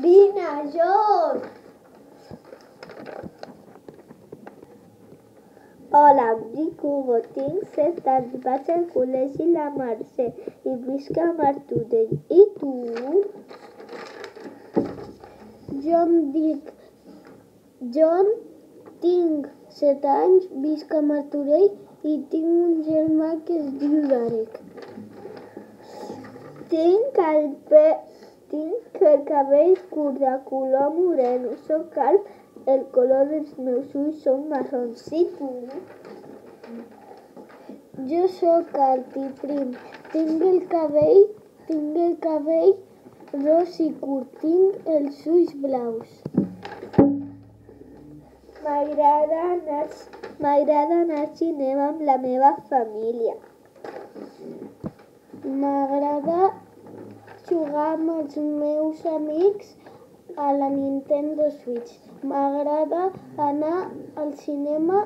Vine a joc! Hola, em dic Hugo, tinc 7 anys, vaig al col·legi La Mercè i visc a Martorell. I tu? Jo em dic John, tinc 7 anys, visc a Martorell i tinc un germà que es diu Derek. Tinc el cabell curt de color moreno, soc calb, el color dels meus ulls són marrons. I tu? Jo soc alt i prim, tinc el cabell ros i curt, tinc els ulls blaus. M'agrada anar al cinema amb la meva família. M'agrada jugar amb els meus amics a la Nintendo Switch. M'agrada anar al cinema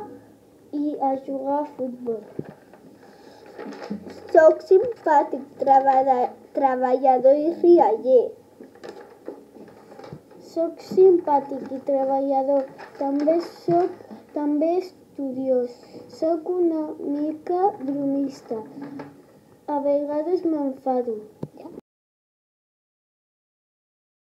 i a jugar a futbol. Soc simpàtic, treballador i rialler. Soc simpàtic i treballador. També estudiós. Soc una mica bromista. A vegades m'enfado.